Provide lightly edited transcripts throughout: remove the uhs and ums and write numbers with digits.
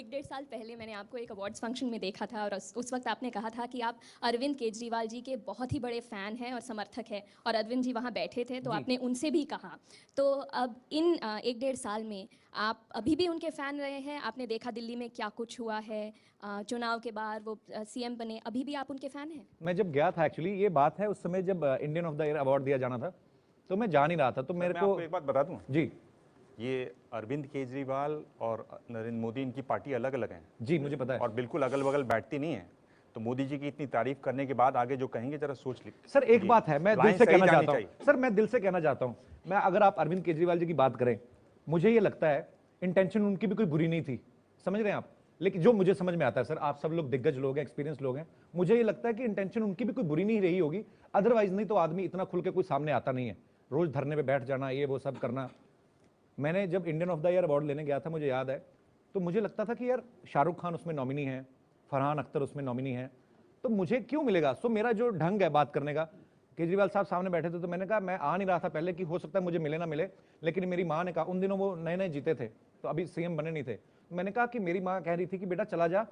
एक डेढ़ साल पहले मैंने आपको एक अवार्ड्स फंक्शन में देखा था और उस वक्त आपने कहा था कि आप अरविंद केजरीवाल जी के बहुत ही बड़े फ़ैन हैं और समर्थक हैं, और अरविंद जी वहाँ बैठे थे तो आपने उनसे भी कहा। तो अब इन एक डेढ़ साल में आप अभी भी उनके फ़ैन रहे हैं? आपने देखा दिल्ली में क्या कुछ हुआ है, चुनाव के बाद वो सीएम बने, अभी भी आप उनके फ़ैन हैं? मैं जब गया था, एक्चुअली ये बात है उस समय जब Indian of the year award दिया जाना था, तो मैं जा नहीं रहा था, तो मेरे मैं को आपको एक बात बता दूं, जी ये अरविंद केजरीवाल और नरेंद्र मोदी, इनकी पार्टी अलग अलग है जी मुझे पता है और बिल्कुल अगल बगल बैठती नहीं है। तो मोदी जी की इतनी तारीफ करने के बाद आगे जो कहेंगे जरा सोच लीजिए। सर। एक बात है, मैं दिल से कहना चाहता हूँ सर, मैं दिल से कहना चाहता हूँ, मैं अगर आप अरविंद केजरीवाल जी की बात करें, मुझे ये लगता है इंटेंशन उनकी भी कोई बुरी नहीं थी, समझ रहे हैं आप। लेकिन जो मुझे समझ में आता है सर, आप सब लोग दिग्गज लोग हैं, एक्सपीरियंस लोग हैं, मुझे ये लगता है कि इंटेंशन उनकी भी कोई बुरी नहीं रही होगी, अदरवाइज नहीं तो आदमी इतना खुल के कोई सामने आता नहीं है, रोज धरने पे बैठ जाना, ये वो सब करना। मैंने जब Indian of the year award लेने गया था, मुझे याद है, तो मुझे लगता था कि यार शाहरुख खान उसमें नॉमिनी है, फरहान अख्तर उसमें नॉमिनी है, तो मुझे क्यों मिलेगा। सो मेरा जो ढंग है बात करने का, केजरीवाल साहब सामने बैठे थे तो मैंने कहा, मैं आ नहीं रहा था पहले कि हो सकता है मुझे मिले ना मिले, लेकिन मेरी माँ ने कहा, उन दिनों वो नए नए जीते थे तो अभी सीएम बने नहीं थे, तो मैंने कहा कि मेरी माँ कह रही थी कि बेटा चला जा,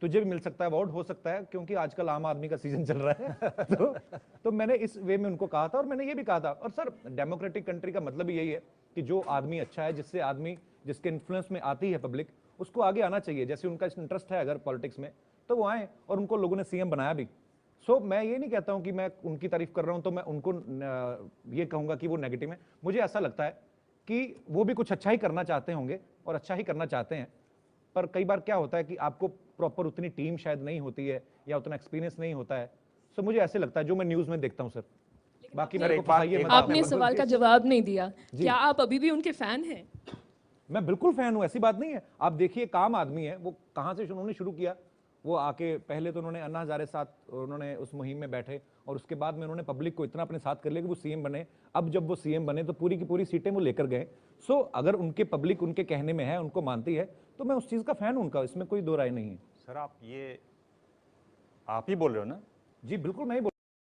तुझे भी मिल सकता है अवार्ड, हो सकता है, क्योंकि आजकल आम आदमी का सीजन चल रहा है तो मैंने इस वे में उनको कहा था, और मैंने ये भी कहा था। और सर, डेमोक्रेटिक कंट्री का मतलब यही है कि जो आदमी अच्छा है, जिससे आदमी, जिसके इन्फ्लुएंस में आती है पब्लिक, उसको आगे आना चाहिए। जैसे उनका इंटरेस्ट है अगर पॉलिटिक्स में, तो वो आए, और उनको लोगों ने सीएम बनाया भी। सो मैं ये नहीं कहता हूं कि मैं उनकी तारीफ कर रहा हूं तो मैं उनको ये कहूंगा कि वो नेगेटिव है। मुझे ऐसा लगता है कि वो भी कुछ अच्छा ही करना चाहते होंगे और अच्छा ही करना चाहते हैं, पर कई बार क्या होता है कि आपको प्रॉपर उतनी टीम शायद नहीं होती है या उतना एक्सपीरियंस नहीं होता है। सो मुझे ऐसे लगता है जो मैं न्यूज में देखता हूं सर। बाकी मेरे को आपने सवाल का जवाब नहीं दिया, क्या आप अभी भी उनके फैन हैं? मैं बिल्कुल फैन हूं, ऐसी बात नहीं है। आप देखिए, काम आदमी है, वो कहां से उन्होंने शुरू किया, वो आके पहले तो उन्होंने अन्ना हजारे साथ उन्होंने उस मुहिम में बैठे, और उसके बाद में उन्होंने पब्लिक को इतना अपने साथ कर लिया कि वो सीएम बने। अब जब वो सीएम बने तो पूरी की पूरी सीटें वो लेकर गए। सो अगर उनके पब्लिक उनके कहने में है, उनको मानती है, तो मैं उस चीज का फैन हूं उनका, इसमें कोई दो राय नहीं है। सर आप ही बोल रहे हो ना? जी बिल्कुल, मैं ही